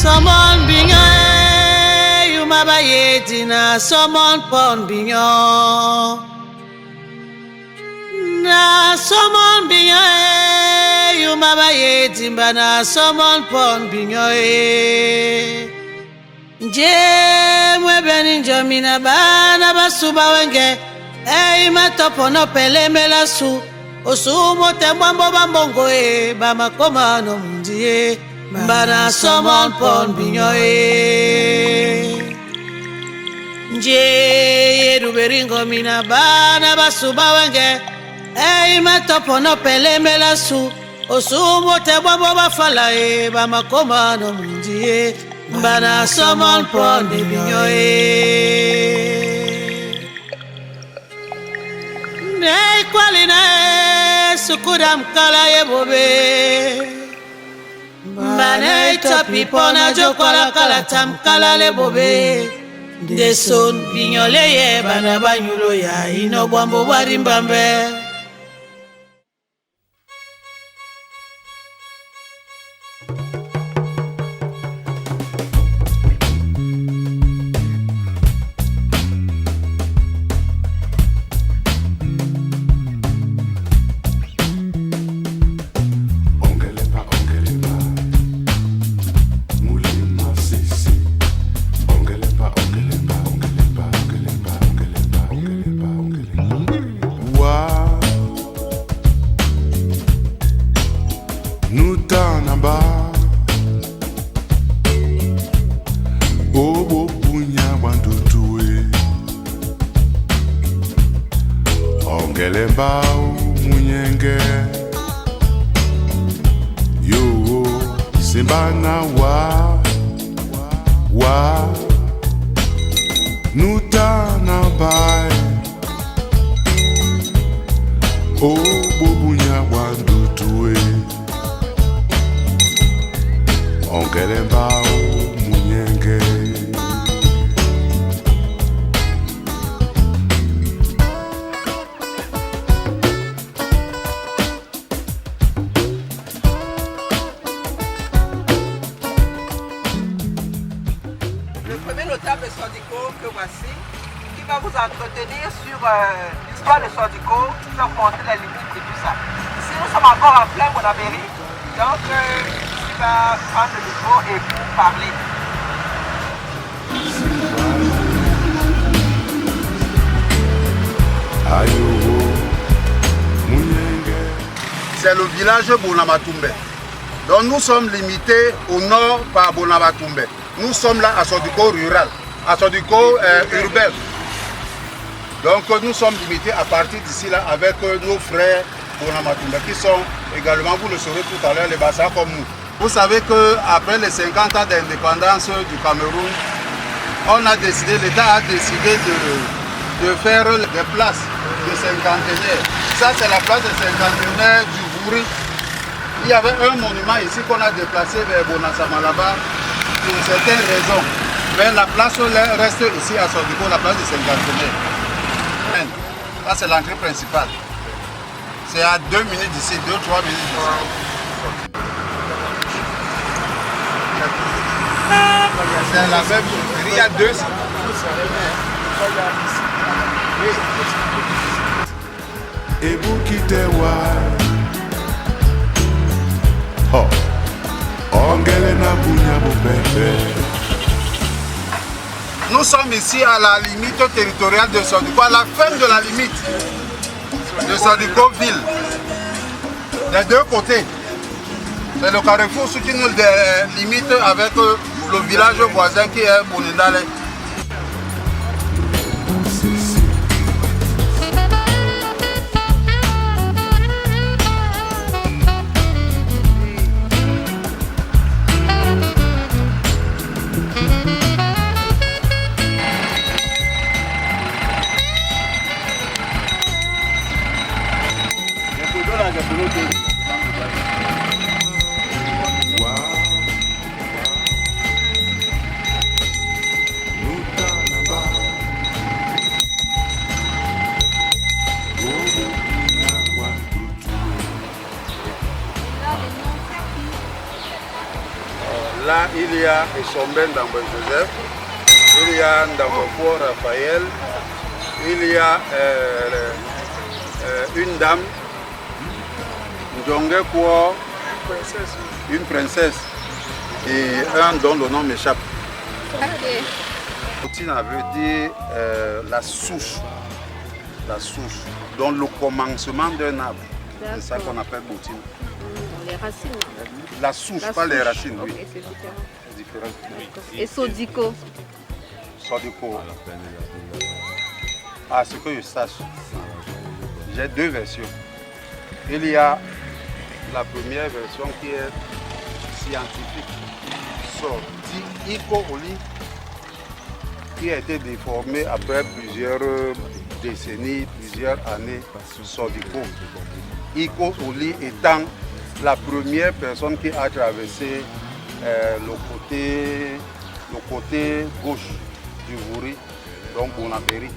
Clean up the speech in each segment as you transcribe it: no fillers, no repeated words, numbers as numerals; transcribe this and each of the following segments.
Somon bignon, you mabayeti na somon pon bignon. Na somon bignon, you mabayeti na somon pon bignon. Je mwebeni njomina bana basuba wenge, matopo no pele melasu. Osumo tembambo bambongo bamakoma no mundie. Bana somon pon bignon nje ruberingo mina bana basuba wenge matopo no pele melasu osumo te babo bafala bamakoma no mundie bana somon pon bignon ne kwalina sukudam kala bobe Bana itopi pona jokola kala tam kala le bobe Deson binyole ye bana banyulo ya ino bwambo wari mbambe Ongeleambao munyenge yo simbana wa nutana bai o bobunya wandutue Ongeleambao munyenge que voici, qui va vous entretenir sur l'histoire de Sordiko, qui va vous montrer les limites de tout ça. Ici, nous sommes encore en plein Bonabéry, donc il va prendre le micro et vous parler. C'est le village Bonamatumbe. Donc nous sommes limités au nord par Bonamatumbe. Nous sommes là à Sordiko rural, à Sordiko urbain. Donc nous sommes limités à partir d'ici là avec nos frères Bonamatumbe qui sont également, vous le saurez tout à l'heure, les Bassa comme nous. Vous savez qu'après les 50 ans d'indépendance du Cameroun, on a décidé, l'État a décidé de faire des places de cinquantenaires. Ça c'est la place de cinquantenaire du Bouri. Il y avait un monument ici qu'on a déplacé vers Bonassama là-bas pour certaines raisons. Mais la place reste ici à Sordiko, la place de cinquantenaire. Ça c'est l'entrée principale. C'est à 2 minutes d'ici, 2-3 minutes d'ici. C'est la même chose. Il y a deux. Et vous quittez oh, nous sommes ici à la limite territoriale de Sordiko, à la fin de la limite de Sordiko ville. Des deux côtés. C'est le carrefour qui nous limite avec le village voisin qui est Bonindale. Là, il y a Essomben Ndambo Joseph, il y a Ndambo Raphaël, il y a une dame, Ndjonge Kwo, une princesse, et un dont le nom m'échappe. Boutina veut dire la souche, donc le commencement d'un arbre. C'est ça qu'on appelle Boutina. Les racines. La souche, pas les racines, oui. Okay, c'est différent. C'est différent. Et Sodiko? Sodiko. À ce que je sache, j'ai deux versions. Il y a la première version qui est scientifique, Iko Oli, qui a été déformé après plusieurs décennies, plusieurs années, Sodiko. Iko Oli étant la première personne qui a traversé le côté gauche du Vouri, donc Bonabéry.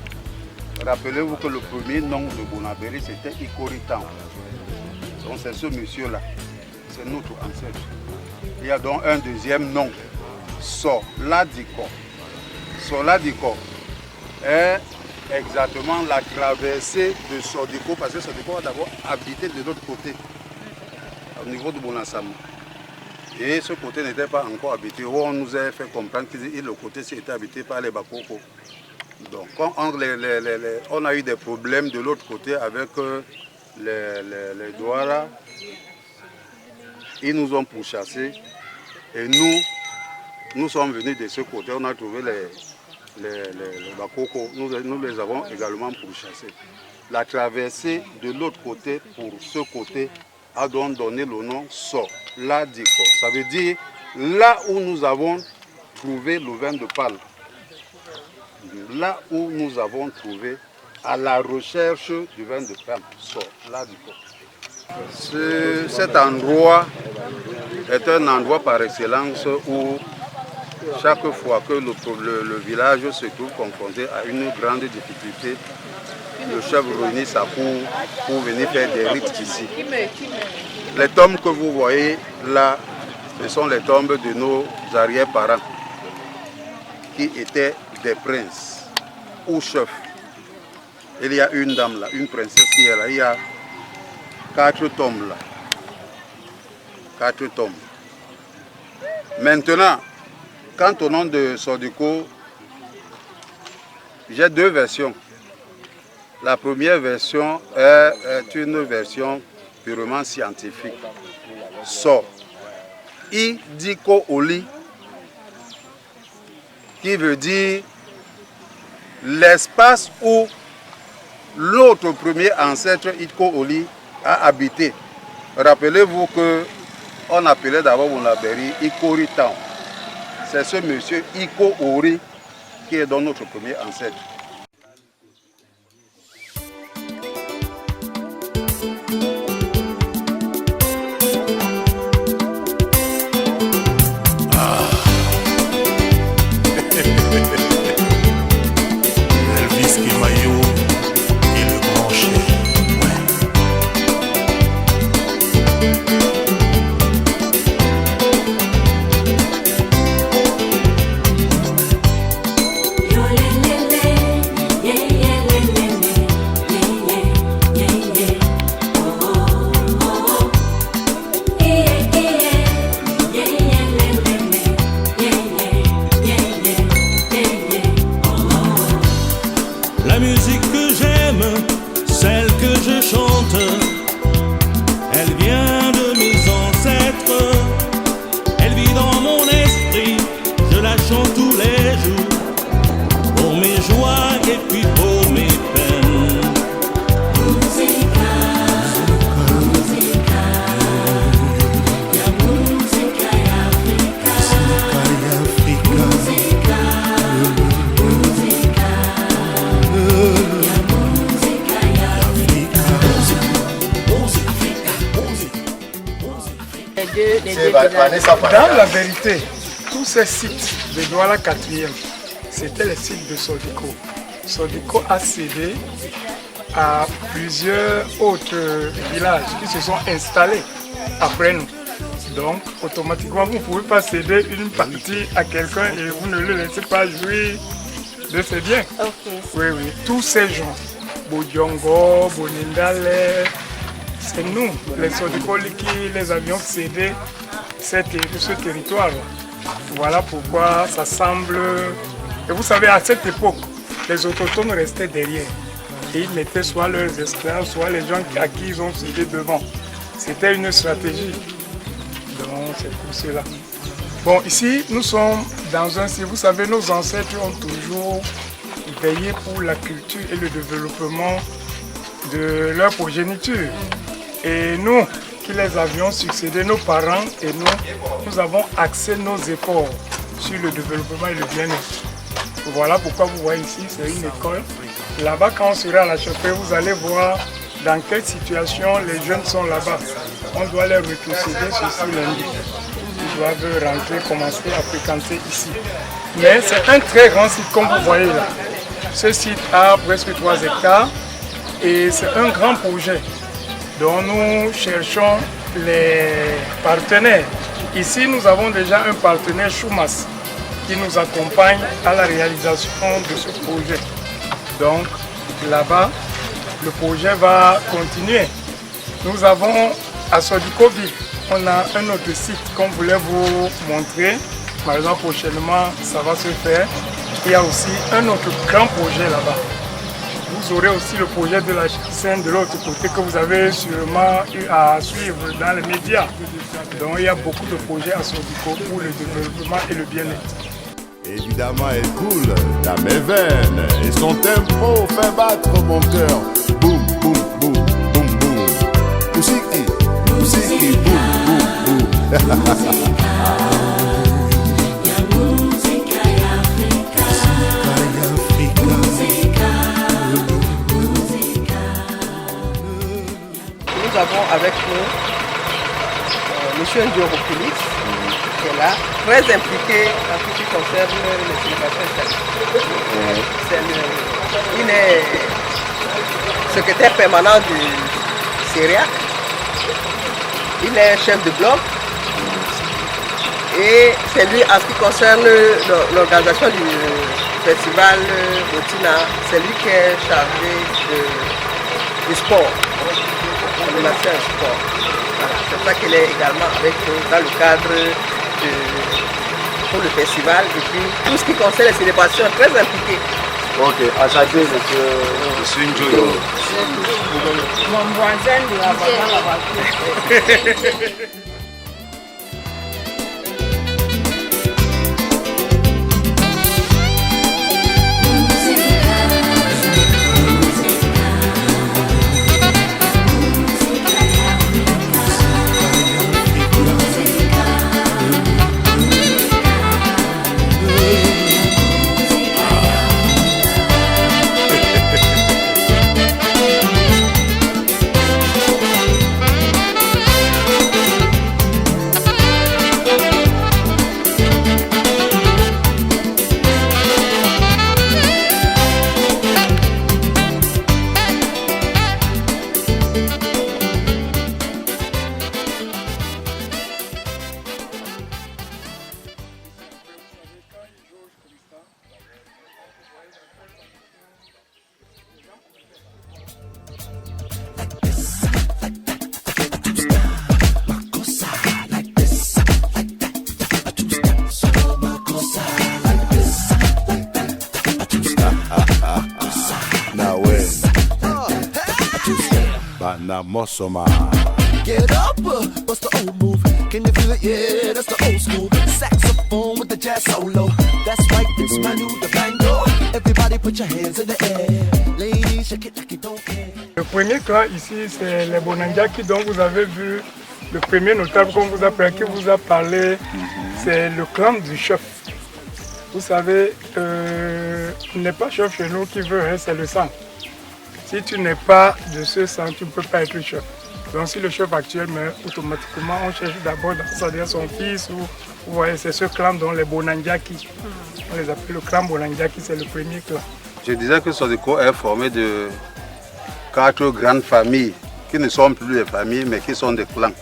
Rappelez-vous que le premier nom de Bonabéry c'était Ikoritan. Donc c'est ce monsieur-là, c'est notre ancêtre. Il y a donc un deuxième nom, Soladiko. Soladiko est exactement la traversée de Sodiko, parce que Sodiko a d'abord habité de l'autre côté, au niveau de Bonassam. Et ce côté n'était pas encore habité. On nous a fait comprendre que le côté était habité par les Bakoko. Donc quand on a eu des problèmes de l'autre côté avec les Douara, ils nous ont pourchassés et nous sommes venus de ce côté. On a trouvé les Bakoko, nous les avons également pourchassés. La traversée de l'autre côté pour ce côté a donc donné le nom Soladiko. Ça veut dire là où nous avons trouvé le vin de palme. Là où nous avons trouvé à la recherche du vin de palme. Soladiko. Cet endroit est un endroit par excellence où chaque fois que le village se trouve confronté à une grande difficulté, le chef réunit sa cour pour venir faire des rites ici. Les tombes que vous voyez là, ce sont les tombes de nos arrière-parents qui étaient des princes ou chefs. Il y a une dame là, une princesse qui est là. Il y a 4 tombes là. 4 tombes. Maintenant, quant au nom de Sodiko, j'ai 2 versions. La première version est une version purement scientifique. Idiko Oli, qui veut dire l'espace où l'autre premier ancêtre Idiko Oli a habité. Rappelez-vous qu'on appelait d'abord Bonabéry Ikori Town. C'est ce monsieur Iko Ori qui est dans notre premier ancêtre. Elvis Kimayo et le grand chef. La musique que j'aime, celle que je chante, elle vient de mes ancêtres. Elle vit dans mon esprit, je la chante tous les jours, pour mes joies et puis pour mes peines. Musica, musica, ya musica ya Africa, musica, musica. Dans la vérité, tous ces sites de Douala 4e, c'était les sites de Sodiko. Sodiko a cédé à plusieurs autres villages qui se sont installés après nous. Donc, automatiquement, vous ne pouvez pas céder une partie à quelqu'un et vous ne le laissez pas jouir de ses biens. Ok. Oui, oui, tous ces gens, Bodjongo, Bonindale, c'est nous, les Sodiko, qui les avions cédé ce territoire. Voilà pourquoi ça semble... Et vous savez, à cette époque, les autochtones restaient derrière. Et ils mettaient soit leurs esclaves, soit les gens à qui ils ont cédé devant. C'était une stratégie. Donc c'est pour cela. Bon, ici, nous sommes dans un site. Vous savez, nos ancêtres ont toujours veillé pour la culture et le développement de leur progéniture. Et nous, qui les avions succédés, nos parents et nous avons axé nos efforts sur le développement et le bien-être. Voilà pourquoi vous voyez ici, c'est une école. Là-bas, quand on sera à la chapelle, vous allez voir dans quelle situation les jeunes sont là-bas. On doit les rétrocéder ceci lundi. Ils doivent rentrer, commencer à fréquenter ici. Mais c'est un très grand site, comme vous voyez là. Ce site a presque 3 hectares et c'est un grand projet dont nous cherchons les partenaires. Ici, nous avons déjà un partenaire, Choumas, qui nous accompagne à la réalisation de ce projet. Donc, là-bas, le projet va continuer. Nous avons à Sodikovi, on a un autre site qu'on voulait vous montrer. Par exemple, prochainement, ça va se faire. Il y a aussi un autre grand projet là-bas. Vous aurez aussi le projet de la scène de l'autre côté que vous avez sûrement eu à suivre dans les médias. Donc, il y a beaucoup de projets à Sodiko pour le développement et le bien-être. Évidemment, elle coule dans mes veines et son tempo fait battre mon cœur. Boum, boum, boum, boum, boum. Musiki, musiki, boum, boum, boum. Nous avons avec nous M. Ndioropoulis, qui est là, très impliqué en tout ce qui concerne les célébrations italiennes. Il est secrétaire permanent du CERIAC, il est chef de bloc et c'est lui en ce qui concerne l'organisation du festival Botina, c'est lui qui est chargé du sport. Sport. Voilà. C'est pour ça qu'il est également avec nous dans le cadre pour le festival et puis tout ce qui concerne les célébrations, très impliqué. Ok, enchanté, monsieur Njoyo. Mon voisin de la voiture. Mosoma. Get up, what's the old move? Can you feel it? Yeah, that's the old school. Saxophone with the jazz solo. That's right, it's Manu Dibango. Everybody put your hands in the air. Ladies, shake it like you don't care. Le premier clan ici, c'est les Bonandiaki dont vous avez vu le premier notable qu'on vous a parlé, qui vous a parlé, c'est le clan du chef. Vous savez, il n'est pas chef chez nous qui veut, c'est le sang. Si tu n'es pas de ce sang, tu ne peux pas être chef. Donc si le chef actuel meurt, automatiquement on cherche d'abord à son fils. Ou, vous voyez, c'est ce clan dont les Bonandiaki. On les appelle le clan Bonandiaki, c'est le premier clan. Je disais que Sodiko est formé de 4 grandes familles qui ne sont plus des familles mais qui sont des clans.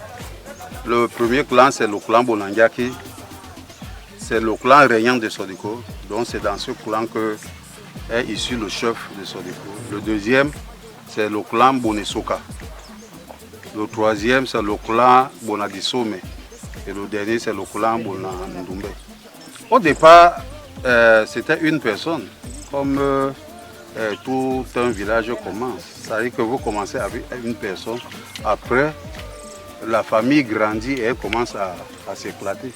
Le premier clan, c'est le clan Bonandiaki. C'est le clan régnant de Sodiko. Donc c'est dans ce clan que est issu le chef de Sodiko. Le deuxième, c'est le clan Bonesoka. Le troisième, c'est le clan Bonadisome. Et le dernier, c'est le clan Bonandoumbe. Au départ, c'était une personne. Comme tout un village commence. Ça veut dire que vous commencez avec une personne. Après, la famille grandit et elle commence à s'éclater.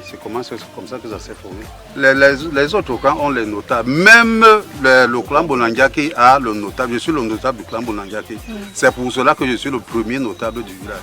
C'est comme ça que ça s'est formé. Les autres clans ont les notables. Même le clan Bonandiaki a le notable. Je suis le notable du clan Bonandiaki. C'est pour cela que je suis le premier notable du village.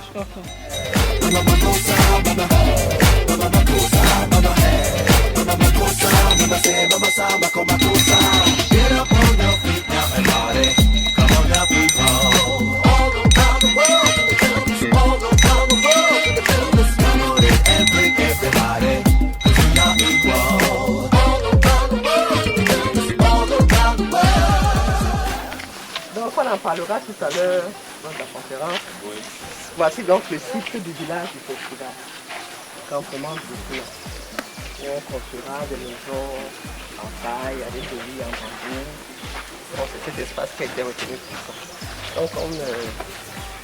Donc on en parlera tout à l'heure dans la conférence. Oui. Voici donc le cycle du village du festival. Campement du plan. On construira des maisons en paille avec des lits en bambou. Donc c'est cet espace qui a été retenu pour ça. Donc comme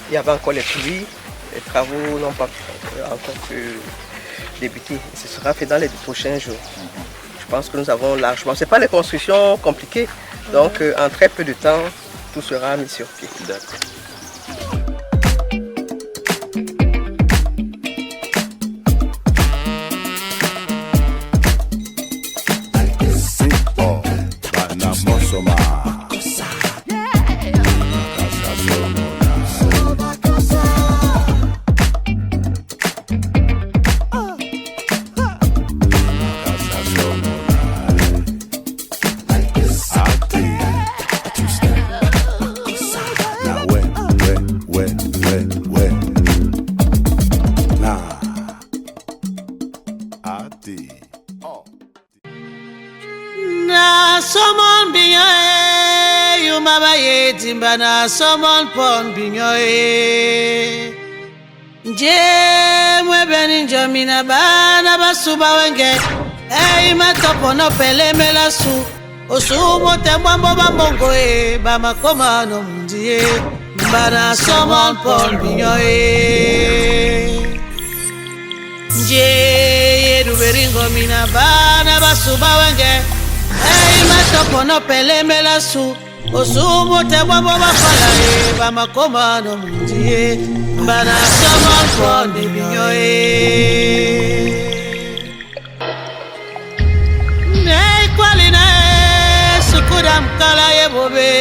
il y avait encore les pluies, les travaux n'ont pas encore pu débuter. Ce sera fait dans les prochains jours. Je pense que nous avons largement. Ce n'est pas les constructions compliquées. Donc en très peu de temps, tout sera mis sur pied. D'accord. Timbana somon pon binyoe nje mwebeni njomina bana basuba wenge matopo no pele melasu osumo tembambo bambongo bamakoma no mundie bana somon pon binyoe nje yeruberingo mina bana basuba wenge matopo no pele melasu osumo tembambo bafala bamakoma no mundie bana somon pon binyoe Kala yebobe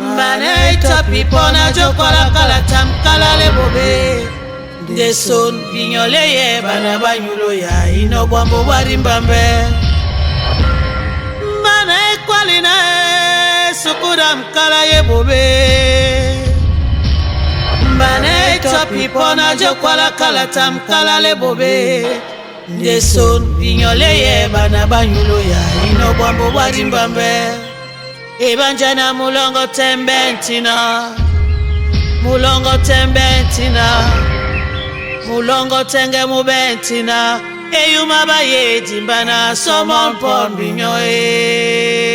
Mbane itopi pona jokola kala tam kala lebobe Deson pinyole ye bana banyulo ya inogwambo warimbambe Mbane kwalina sukura mkala yebobe Mbane itopi pona jokola kala tam kala lebobe Deson pinyole ye bana banyulo ya inogwambo warimbambe Ebanjana mulongo tembentina Mulongo tembentina Mulongo tenge mubentina Eyuma baye jimbana somon pon binyoe